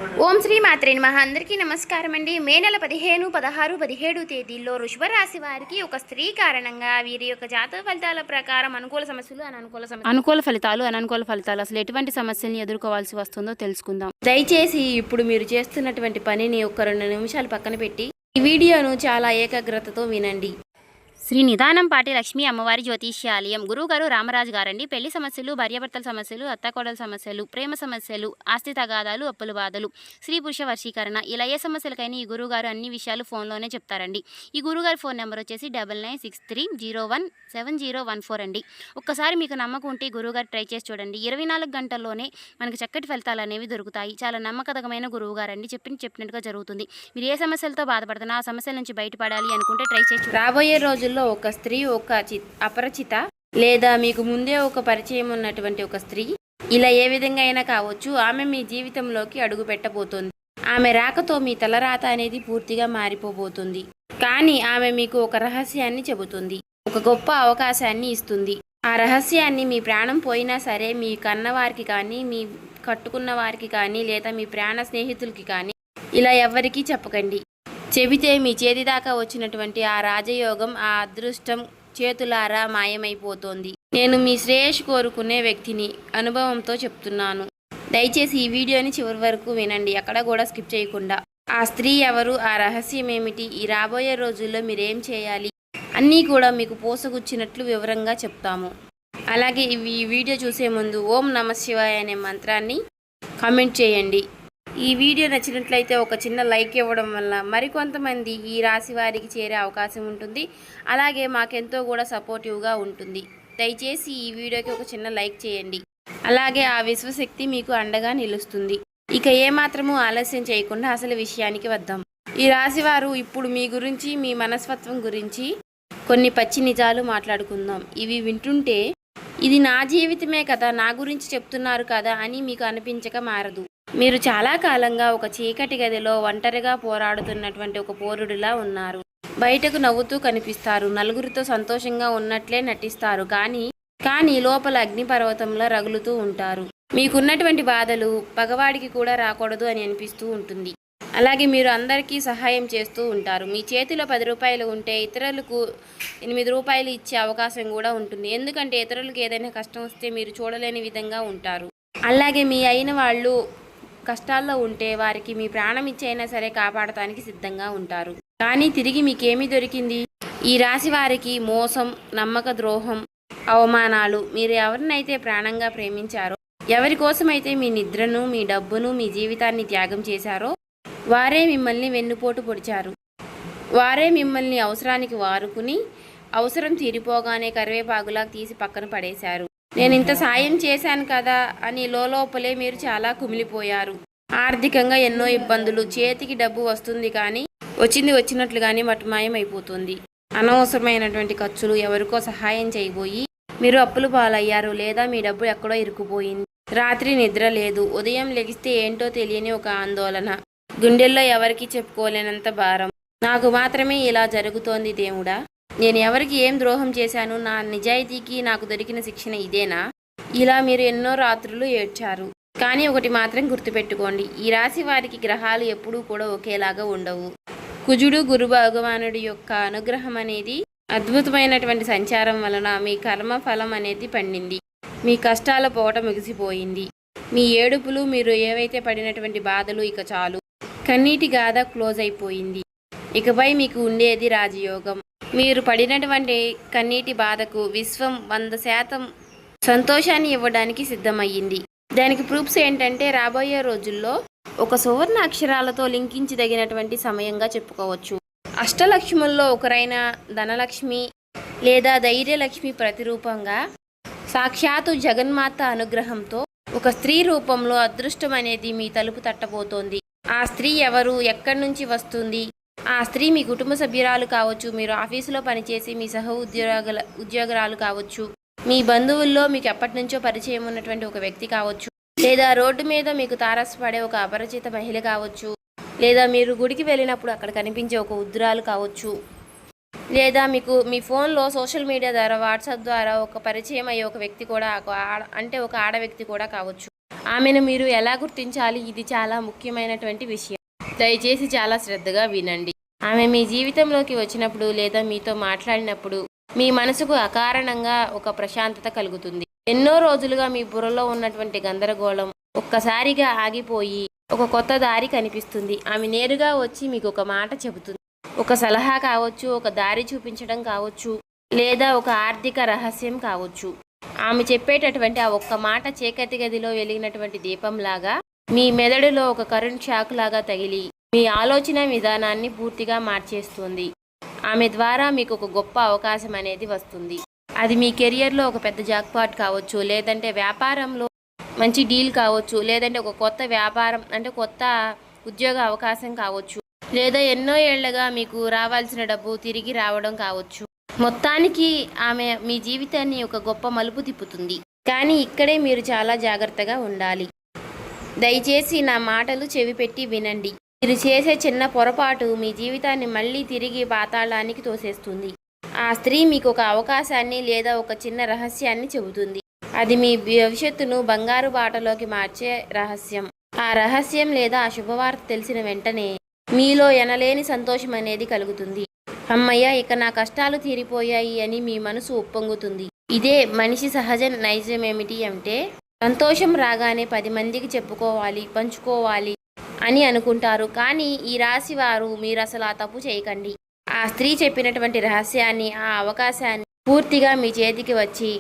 ఓం శ్రీ మాత్రే నమః. అందరికీ నమస్కారం అండి. మే నెల 15, 16, 17 తేదీల్లో వృషభ రాశి వారికి ఒక స్త్రీ కారణంగా వీరి యొక్క జాతక ఫలితాల ప్రకారం అనుకూల సమస్యలు, అననుకూల ఫలితాలు అసలు ఎటువంటి సమస్యల్ని ఎదుర్కోవాల్సి వస్తుందో తెలుసుకుందాం. దయచేసి ఇప్పుడు మీరు చేస్తున్నటువంటి పనిని ఒక 2 నిమిషాలు పక్కన పెట్టి ఈ వీడియోను చాలా ఏకాగ్రతతో వినండి. శ్రీ నిదానంపాటి లక్ష్మీ అమ్మవారి జ్యోతిష్యాలయం. గురువుగారు రామరాజు గారండి. పెళ్లి సమస్యలు, భార్యాభర్తల సమస్యలు, అత్తాకోడల సమస్యలు, ప్రేమ సమస్యలు, ఆస్తి తగాదాలు, అప్పుల బాధలు, స్త్రీ పురుష వర్షీకరణ, ఇలా ఏ సమస్యలకైనా ఈ గురువుగారు అన్ని విషయాలు ఫోన్లోనే చెప్తారండి. ఈ గురువుగారి ఫోన్ నెంబర్ వచ్చేసి 9963017014 అండి. ఒక్కసారి మీకు నమ్మకం ఉంటే గురువుగారు ట్రై చేసి చూడండి. 24 గంటల్లోనే మనకు చక్కటి ఫలితాలు అనేవి దొరుకుతాయి. చాలా నమ్మకదగమైన గురువుగారండి. చెప్పినట్టుగా జరుగుతుంది. మీరు ఏ సమస్యలతో బాధపడుతున్నా ఆ సమస్యల నుంచి బయటపడాలి అనుకుంటే ట్రై చేసి రాబోయే రోజుల్లో ఒక స్త్రీ ఒక అపరిచిత లేదా మీకు ముందే ఒక పరిచయం ఉన్నటువంటి ఒక స్త్రీ, ఇలా ఏ విధంగా అయినా కావచ్చు, ఆమె మీ జీవితంలోకి అడుగు పెట్టబోతోంది. ఆమె రాకతో మీ తలరాత అనేది పూర్తిగా మారిపోబోతుంది. కానీ ఆమె మీకు ఒక రహస్యాన్ని చెబుతుంది, ఒక గొప్ప అవకాశాన్ని ఇస్తుంది. ఆ రహస్యాన్ని మీ ప్రాణం పోయినా సరే మీ కన్నవారికి కానీ, మీ కట్టుకున్న వారికి కానీ, లేదా మీ ప్రాణ స్నేహితులకి కానీ ఇలా ఎవ్వరికీ చెప్పకండి. చెబితే మీ చేతి దాకా వచ్చినటువంటి ఆ రాజయోగం, ఆ అదృష్టం చేతులారా మాయమైపోతోంది. నేను మీ శ్రేయస్సు కోరుకునే వ్యక్తిని, అనుభవంతో చెప్తున్నాను. దయచేసి ఈ వీడియోని చివరి వరకు వినండి, ఎక్కడ కూడా స్కిప్ చేయకుండా. ఆ స్త్రీ ఎవరు, ఆ రహస్యం ఏమిటి, ఈ రాబోయే రోజుల్లో మీరేం చేయాలి అన్నీ కూడా మీకు పోసగుచ్చినట్లు వివరంగా చెప్తాము. అలాగే ఈ వీడియో చూసే ముందు ఓం నమః శివాయ అనే మంత్రాన్ని కామెంట్ చేయండి. ఈ వీడియో నచ్చినట్లయితే ఒక చిన్న లైక్ ఇవ్వడం వల్ల మరికొంతమంది ఈ రాశి వారికి చేరే అవకాశం ఉంటుంది. అలాగే మాకెంతో కూడా సపోర్టివ్గా ఉంటుంది. దయచేసి ఈ వీడియోకి ఒక చిన్న లైక్ చేయండి. అలాగే ఆ విశ్వశక్తి మీకు అండగా నిలుస్తుంది. ఇక ఏమాత్రము ఆలస్యం చేయకుండా అసలు విషయానికి వద్దాం. ఈ రాశివారు ఇప్పుడు మీ గురించి, మీ మనస్తత్వం గురించి కొన్ని పచ్చి నిజాలు మాట్లాడుకుందాం. ఇవి వింటుంటే ఇది నా జీవితమే కదా, నా గురించి చెప్తున్నారు కదా అని మీకు అనిపించక మారదు. మీరు చాలా కాలంగా ఒక చీకటి గదిలో ఒంటరిగా పోరాడుతున్నటువంటి ఒక పోరుడిలా ఉన్నారు. బయటకు నవ్వుతూ కనిపిస్తారు, నలుగురితో సంతోషంగా ఉన్నట్లే నటిస్తారు, కానీ లోపల అగ్నిపర్వతంలో రగులుతూ ఉంటారు. మీకున్నటువంటి బాధలు పగవాడికి కూడా రాకూడదు అని అనిపిస్తూ ఉంటుంది. అలాగే మీరు అందరికీ సహాయం చేస్తూ ఉంటారు. మీ చేతిలో 10 రూపాయలు ఉంటే ఇతరులకు 8 రూపాయలు ఇచ్చే అవకాశం కూడా ఉంటుంది. ఎందుకంటే ఇతరులకు ఏదైనా కష్టం వస్తే మీరు చూడలేని విధంగా ఉంటారు. అలాగే మీ అయిన వాళ్ళు కష్టాల్లో ఉంటే వారికి మీ ప్రాణం ఇచ్చైనా సరే కాపాడటానికి సిద్ధంగా ఉంటారు. కానీ తిరిగి మీకేమీ దొరికింది? ఈ రాశి వారికి మోసం, నమ్మక ద్రోహం, అవమానాలు. మీరు ఎవరినైతే ప్రాణంగా ప్రేమించారో, ఎవరి కోసమైతే మీ నిద్రను, మీ డబ్బును, మీ జీవితాన్ని త్యాగం చేశారో వారే మిమ్మల్ని వెన్నుపోటు పొడిచారు. వారే మిమ్మల్ని అవసరానికి వారుకుని అవసరం తీరిపోగానే కరివేపాకులా తీసి పక్కన పడేశారు. నేను ఇంత సాయం చేశాను కదా అని లోపలే మీరు చాలా కుమిలిపోయారు. ఆర్థికంగా ఎన్నో ఇబ్బందులు. చేతికి డబ్బు వస్తుంది కానీ వచ్చినట్లుగానే మటుమాయం అయిపోతుంది. అనవసరమైనటువంటి ఖర్చులు, ఎవరికో సహాయం చేయబోయి మీరు అప్పులు పాలయ్యారు, లేదా మీ డబ్బు ఎక్కడో ఇరుక్కుపోయింది. రాత్రి నిద్ర లేదు, ఉదయం లెగిస్తే ఏంటో తెలియని ఒక ఆందోళన, గుండెల్లో ఎవరికి చెప్పుకోలేనంత భారం. నాకు మాత్రమే ఇలా జరుగుతోంది దేవుడా, నేను ఎవరికి ఏం ద్రోహం చేశాను, నా నిజాయితీకి నాకు దొరికిన శిక్షణ ఇదేనా? ఇలా మీరు ఎన్నో రాత్రులు ఏడ్చారు. కానీ ఒకటి మాత్రం గుర్తుపెట్టుకోండి, ఈ రాశి వారికి గ్రహాలు ఎప్పుడూ కూడా ఒకేలాగా ఉండవు. కుజుడు గురు భగవానుడి యొక్క అనుగ్రహం అనేది, అద్భుతమైనటువంటి సంచారం వలన మీ కర్మ ఫలం అనేది పండింది. మీ కష్టాల పోట ముగిసిపోయింది. మీ ఏడుపులు, మీరు ఏవైతే పడినటువంటి బాధలు ఇక చాలు. కన్నీటి గాథ క్లోజ్ అయిపోయింది. ఇకపై మీకు ఉండేది రాజయోగం. మీరు పడినటువంటి కన్నీటి బాధకు విశ్వం 100% సంతోషాన్ని ఇవ్వడానికి సిద్ధమయ్యింది. దానికి ప్రూఫ్స్ ఏంటంటే రాబోయే రోజుల్లో ఒక సువర్ణ అక్షరాలతో లింకించదగినటువంటి సమయంగా చెప్పుకోవచ్చు. అష్టలక్ష్ముల్లో ఒకరైన ధనలక్ష్మి లేదా ధైర్యలక్ష్మి ప్రతిరూపంగా సాక్షాత్తు జగన్మాత అనుగ్రహంతో ఒక స్త్రీ రూపంలో అదృష్టం అనేది మీ తలుపు తట్టబోతోంది. ఆ స్త్రీ ఎవరు, ఎక్కడి నుంచి వస్తుంది? ఆ స్త్రీ మీ కుటుంబ సభ్యురాలు కావచ్చు, మీరు ఆఫీసులో పనిచేసి మీ సహ ఉద్యోగురాలు కావచ్చు, మీ బంధువుల్లో మీకు ఎప్పటి నుంచో పరిచయం ఉన్నటువంటి ఒక వ్యక్తి కావచ్చు, లేదా రోడ్డు మీద మీకు తారసపడే ఒక అపరిచిత మహిళ కావచ్చు, లేదా మీరు గుడికి వెళ్ళినప్పుడు అక్కడ కనిపించే ఒక ఉద్రాలు కావచ్చు, లేదా మీకు మీ ఫోన్లో సోషల్ మీడియా ద్వారా, వాట్సాప్ ద్వారా ఒక పరిచయం అయ్యే ఒక వ్యక్తి కూడా, అంటే ఒక ఆడ వ్యక్తి కూడా కావచ్చు. ఆమెను మీరు ఎలా గుర్తించాలి? ఇది చాలా ముఖ్యమైనటువంటి విషయం. దయచేసి చాలా శ్రద్ధగా వినండి. ఆమె మీ జీవితంలోకి వచ్చినప్పుడు లేదా మీతో మాట్లాడినప్పుడు మీ మనసుకు అకారణంగా ఒక ప్రశాంతత కలుగుతుంది. ఎన్నో రోజులుగా మీ బుర్రలో ఉన్నటువంటి గందరగోళం ఒక్కసారిగా ఆగిపోయి ఒక కొత్త దారి కనిపిస్తుంది. ఆమె నేరుగా వచ్చి మీకు ఒక మాట చెబుతుంది. ఒక సలహా కావచ్చు, ఒక దారి చూపించడం కావచ్చు, లేదా ఒక ఆర్థిక రహస్యం కావచ్చు. ఆమె చెప్పేటటువంటి ఆ ఒక్క మాట చీకటి గదిలో వెలిగినటువంటి దీపంలాగా మీ మెదడులో ఒక కరెంట్ షాక్ లాగా తగిలి మీ ఆలోచన విధానాన్ని పూర్తిగా మార్చేస్తుంది. ఆమె ద్వారా మీకు ఒక గొప్ప అవకాశం అనేది వస్తుంది. అది మీ కెరియర్లో ఒక పెద్ద జాక్పాట్ కావచ్చు, లేదంటే వ్యాపారంలో మంచి డీల్ కావచ్చు, లేదంటే ఒక కొత్త వ్యాపారం అంటే కొత్త ఉద్యోగ అవకాశం కావచ్చు, లేదా ఎన్నో ఏళ్లుగా మీకు రావాల్సిన డబ్బు తిరిగి రావడం కావచ్చు. మొత్తానికి ఆమె మీ జీవితాన్ని ఒక గొప్ప మలుపు తిప్పుతుంది. కానీ ఇక్కడే మీరు చాలా జాగ్రత్తగా ఉండాలి. దయచేసి నా మాటలు చెవిపెట్టి వినండి. మీరు చేసే చిన్న పొరపాటు మీ జీవితాన్ని మళ్ళీ తిరిగి పాతాళానికి తోసేస్తుంది. ఆ స్త్రీ మీకు ఒక అవకాశాన్ని లేదా ఒక చిన్న రహస్యాన్ని చెబుతుంది. అది మీ భవిష్యత్తును బంగారు బాటలోకి మార్చే రహస్యం. ఆ రహస్యం లేదా ఆ శుభవార్త తెలిసిన వెంటనే మీలో ఎనలేని సంతోషం అనేది కలుగుతుంది. అమ్మయ్య, ఇక నా కష్టాలు తీరిపోయాయి అని మీ మనసు ఉప్పొంగుతుంది. ఇదే మనిషి సహజ నైజమేమిటి అంటే సంతోషం రాగానే 10 మందికి చెప్పుకోవాలి, పంచుకోవాలి అని అనుకుంటారు. కానీ ఈ రాశి వారు మీరు అసలు ఆ తప్పు చేయకండి. ఆ స్త్రీ చెప్పినటువంటి రహస్యాన్ని, ఆ అవకాశాన్ని పూర్తిగా మీ చేతికి వచ్చి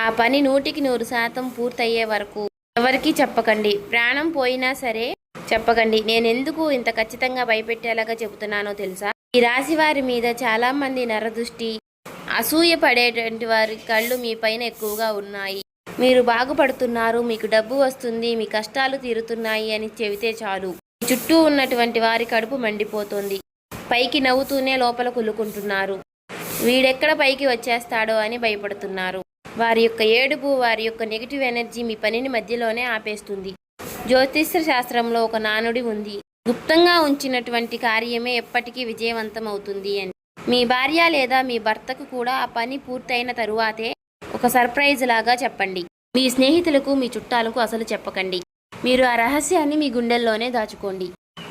ఆ పని 100% పూర్తయ్యే వరకు ఎవరికీ చెప్పకండి. ప్రాణం పోయినా సరే చెప్పకండి. నేనెందుకు ఇంత ఖచ్చితంగా భయపెట్టేలాగా చెబుతున్నానో తెలుసా? ఈ రాశి వారి మీద చాలా మంది నరదృష్టి, అసూయ పడేటువంటి వారి కళ్ళు మీ పైన ఎక్కువగా ఉన్నాయి. మీరు బాగుపడుతున్నారు, మీకు డబ్బు వస్తుంది, మీ కష్టాలు తీరుతున్నాయి అని చెబితే చాలు చుట్టూ ఉన్నటువంటి వారి కడుపు మండిపోతుంది. పైకి నవ్వుతూనే లోపల కులుకుంటున్నారు. వీడెక్కడ పైకి వచ్చేస్తాడో అని భయపడుతున్నారు. వారి యొక్క ఏడుపు, వారి యొక్క నెగిటివ్ ఎనర్జీ మీ పనిని మధ్యలోనే ఆపేస్తుంది. జ్యోతిష్య శాస్త్రంలో ఒక నానుడి ఉంది, గుప్తంగా ఉంచినటువంటి కార్యమే ఎప్పటికీ విజయవంతం అవుతుంది అని. మీ భార్య లేదా మీ భర్తకు కూడా ఆ పని పూర్తయిన తరువాతే ఒక సర్ప్రైజ్ లాగా చెప్పండి. మీ స్నేహితులకు, మీ చుట్టాలకు అసలు చెప్పకండి. మీరు ఆ రహస్యాన్ని మీ గుండెల్లోనే దాచుకోండి.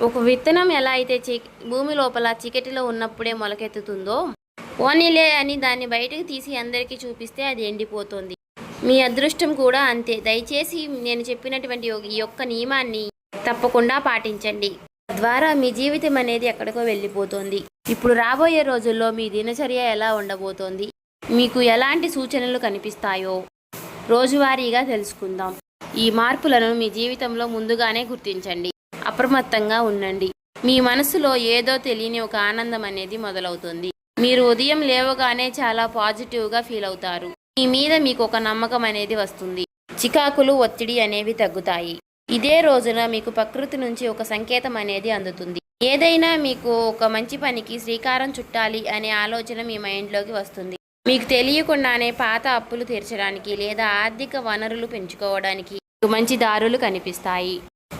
ఒక విత్తనం ఎలా అయితే భూమి లోపల చీకటిలో ఉన్నప్పుడే మొలకెత్తుతుందో, పోనీలే అని దాన్ని బయటకు తీసి అందరికీ చూపిస్తే అది ఎండిపోతుంది. మీ అదృష్టం కూడా అంతే. దయచేసి నేను చెప్పినటువంటి ఈ యొక్క నియమాన్ని తప్పకుండా పాటించండి. తద్వారా మీ జీవితం అనేది ఎక్కడికో వెళ్ళిపోతుంది. ఇప్పుడు రాబోయే రోజుల్లో మీ దినచర్య ఎలా ఉండబోతోంది, మీకు ఎలాంటి సూచనలు కనిపిస్తాయో రోజువారీగా తెలుసుకుందాం. ఈ మార్పులను మీ జీవితంలో ముందుగానే గుర్తించండి. అప్రమత్తంగా ఉండండి. మీ మనసులో ఏదో తెలియని ఒక ఆనందం అనేది మొదలవుతుంది. మీరు ఉదయం లేవగానే చాలా పాజిటివ్గా ఫీల్ అవుతారు. మీ మీద మీకు ఒక నమ్మకం అనేది వస్తుంది. చికాకులు, ఒత్తిడి అనేవి తగ్గుతాయి. ఇదే రోజున మీకు ప్రకృతి నుంచి ఒక సంకేతం అనేది అందుతుంది. ఏదైనా మీకు ఒక మంచి పనికి శ్రీకారం చుట్టాలి అనే ఆలోచన మీ మైండ్లోకి వస్తుంది. మీకు తెలియకుండానే పాత అప్పులు తీర్చడానికి లేదా ఆర్థిక వనరులు పెంచుకోవడానికి మంచి దారులు కనిపిస్తాయి.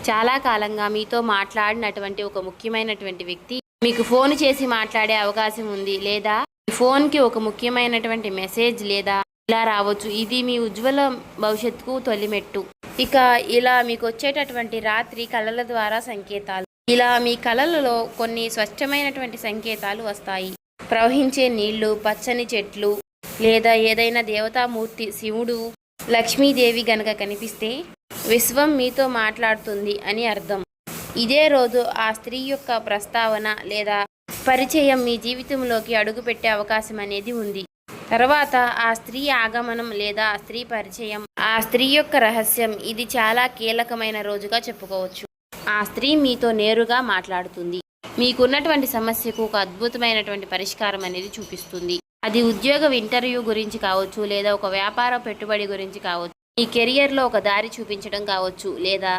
చాలా కాలంగా మీతో మాట్లాడినటువంటి ఒక ముఖ్యమైనటువంటి వ్యక్తి మీకు ఫోన్ చేసి మాట్లాడే అవకాశం ఉంది, లేదా ఫోన్కి ఒక ముఖ్యమైనటువంటి మెసేజ్ లేదా ఇలా రావచ్చు. ఇది మీ ఉజ్వల భవిష్యత్తుకు తొలిమెట్టు. ఇక ఇలా మీకు వచ్చేటటువంటి రాత్రి కళల ద్వారా సంకేతాలు. ఇలా మీ కళలలో కొన్ని స్పష్టమైనటువంటి సంకేతాలు వస్తాయి. ప్రవహించే నీళ్లు, పచ్చని చెట్లు, లేదా ఏదైనా దేవతామూర్తి, శివుడు, లక్ష్మీదేవి గనక కనిపిస్తే విశ్వం మీతో మాట్లాడుతుంది అని అర్థం. ఇదే రోజు ఆ స్త్రీ యొక్క ప్రస్తావన లేదా పరిచయం మీ జీవితంలోకి అడుగుపెట్టే అవకాశం అనేది ఉంది. తర్వాత ఆ స్త్రీ ఆగమనం లేదా ఆ స్త్రీ పరిచయం, ఆ స్త్రీ యొక్క రహస్యం, ఇది చాలా కీలకమైన రోజుగా చెప్పుకోవచ్చు. ఆ స్త్రీ మీతో నేరుగా మాట్లాడుతుంది. మీకున్నటువంటి సమస్యకు ఒక అద్భుతమైనటువంటి పరిష్కారం అనేది చూపిస్తుంది. అది ఉద్యోగ ఇంటర్వ్యూ గురించి కావచ్చు, లేదా ఒక వ్యాపార పెట్టుబడి గురించి కావచ్చు, మీ కెరియర్లో ఒక దారి చూపించడం కావచ్చు, లేదా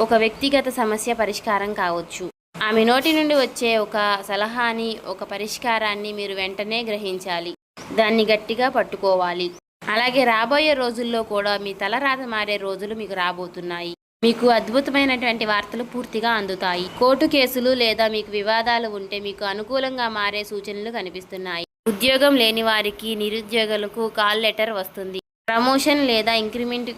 ఒక వ్యక్తిగత సమస్య పరిష్కారం కావచ్చు. ఆమె నోటి నుండి వచ్చే ఒక సలహాని, ఒక పరిష్కారాన్ని మీరు వెంటనే గ్రహించాలి. దాన్ని గట్టిగా పట్టుకోవాలి. అలాగే రాబోయే రోజుల్లో కూడా మీ తలరాత మారే రోజులు మీకు రాబోతున్నాయి. మీకు అద్భుతమైనటువంటి వార్తలు పూర్తిగా అందుతాయి. కోర్టు కేసులు లేదా మీకు వివాదాలు ఉంటే మీకు అనుకూలంగా మారే సూచనలు కనిపిస్తున్నాయి. ఉద్యోగం లేని వారికి, నిరుద్యోగులకు కాల్ లెటర్ వస్తుంది. ప్రమోషన్ లేదా ఇంక్రిమెంట్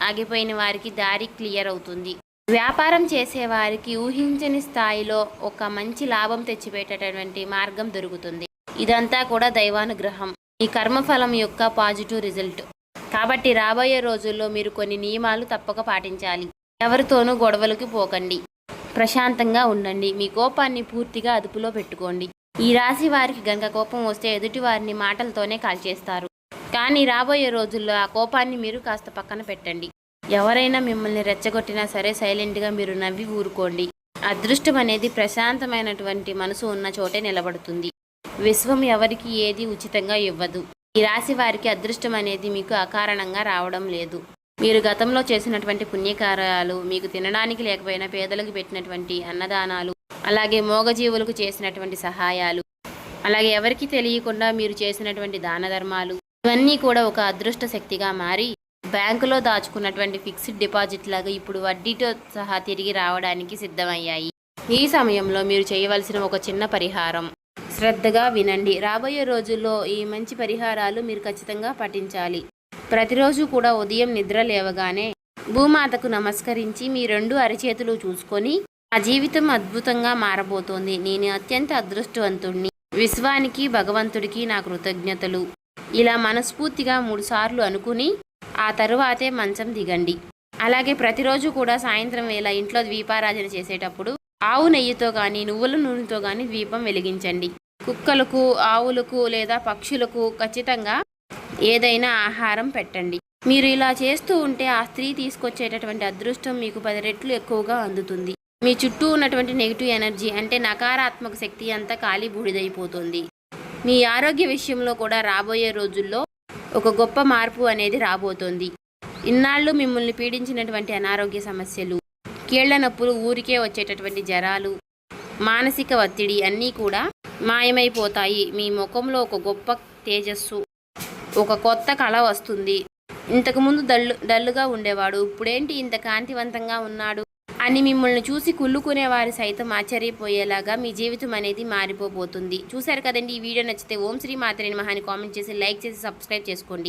ఆగిపోయిన వారికి దారి క్లియర్ అవుతుంది. వ్యాపారం చేసేవారికి ఊహించని స్థాయిలో ఒక మంచి లాభం తెచ్చిపెట్టేటటువంటి మార్గం దొరుకుతుంది. ఇదంతా కూడా దైవానుగ్రహం, ఈ కర్మఫలం యొక్క పాజిటివ్ రిజల్ట్. కాబట్టి రాబోయే రోజుల్లో మీరు కొన్ని నియమాలు తప్పక పాటించాలి. ఎవరితోనూ గొడవలకి పోకండి, ప్రశాంతంగా ఉండండి, మీ కోపాన్ని పూర్తిగా అదుపులో పెట్టుకోండి. ఈ రాశి వారికి గనక కోపం వస్తే ఎదుటి వారిని మాటలతోనే కాల్చేస్తారు. కానీ రాబోయే రోజుల్లో ఆ కోపాన్ని మీరు కాస్త పక్కన పెట్టండి. ఎవరైనా మిమ్మల్ని రెచ్చగొట్టినా సరే సైలెంట్గా మీరు నవ్వి ఊరుకోండి. అదృష్టం అనేది ప్రశాంతమైనటువంటి మనసు ఉన్న చోటే నిలబడుతుంది. విశ్వం ఎవరికి ఏది ఉచితంగా ఇవ్వదు. ఈ రాశి వారికి అదృష్టం అనేది మీకు అకారణంగా రావడం లేదు. మీరు గతంలో చేసినటువంటి పుణ్యకార్యాలు, మీకు తినడానికి లేకపోయినా పేదలకు పెట్టినటువంటి అన్నదానాలు, అలాగే మూగజీవులకు చేసినటువంటి సహాయాలు, అలాగే ఎవరికి తెలియకుండా మీరు చేసినటువంటి దాన ధర్మాలు, ఇవన్నీ కూడా ఒక అదృష్ట శక్తిగా మారి బ్యాంకులో దాచుకున్నటువంటి ఫిక్స్డ్ డిపాజిట్ లాగా ఇప్పుడు వడ్డీతో సహా తిరిగి రావడానికి సిద్ధమయ్యాయి. ఈ సమయంలో మీరు చేయవలసిన ఒక చిన్న పరిహారం, శ్రద్ధగా వినండి. రాబోయే రోజుల్లో ఈ మంచి పరిహారాలు మీరు ఖచ్చితంగా పాటించాలి. ప్రతిరోజు కూడా ఉదయం నిద్ర లేవగానే భూమాతకు నమస్కరించి మీ 2 అరచేతులు చూసుకొని, ఆ జీవితం అద్భుతంగా మారబోతోంది, నేను అత్యంత అదృష్టవంతుడిని, విశ్వానికి భగవంతుడికి నా కృతజ్ఞతలు, ఇలా మనస్ఫూర్తిగా 3 సార్లు అనుకుని ఆ తరువాతే మంచం దిగండి. అలాగే ప్రతిరోజు కూడా సాయంత్రం వేళ ఇంట్లో దీపారాధన చేసేటప్పుడు ఆవు నెయ్యితో కానీ నువ్వుల నూనెతో కానీ దీపం వెలిగించండి. కుక్కలకు, ఆవులకు లేదా పక్షులకు ఖచ్చితంగా ఏదైనా ఆహారం పెట్టండి. మీరు ఇలా చేస్తూ ఉంటే ఆ స్త్రీ తీసుకొచ్చేటటువంటి అదృష్టం మీకు 10 రెట్లు ఎక్కువగా అందుతుంది. మీ చుట్టూ ఉన్నటువంటి నెగిటివ్ ఎనర్జీ అంటే నకారాత్మక శక్తి అంతా ఖాళీ బూడిదైపోతుంది. మీ ఆరోగ్య విషయంలో కూడా రాబోయే రోజుల్లో ఒక గొప్ప మార్పు అనేది రాబోతోంది. ఇన్నాళ్ళు మిమ్మల్ని పీడించినటువంటి అనారోగ్య సమస్యలు, కీళ్ల నొప్పులు, ఊరికే వచ్చేటటువంటి జ్వరాలు, మానసిక ఒత్తిడి అన్నీ కూడా మాయమైపోతాయి. మీ ముఖంలో ఒక గొప్ప తేజస్సు, ఒక కొత్త కళ వస్తుంది. ఇంతకుముందు డల్లుగా ఉండేవాడు, ఇప్పుడేంటి ఇంత కాంతివంతంగా ఉన్నాడు అని మిమ్మల్ని చూసి కుళ్ళుకునే వారు సైతం ఆశ్చర్యపోయేలాగా మీ జీవితం అనేది మారిపోబోతుంది. చూశారు కదండి, ఈ వీడియో నచ్చితే ఓం శ్రీ మాత్రే నమః అని కామెంట్ చేసి, లైక్ చేసి, సబ్స్క్రైబ్ చేసుకోండి.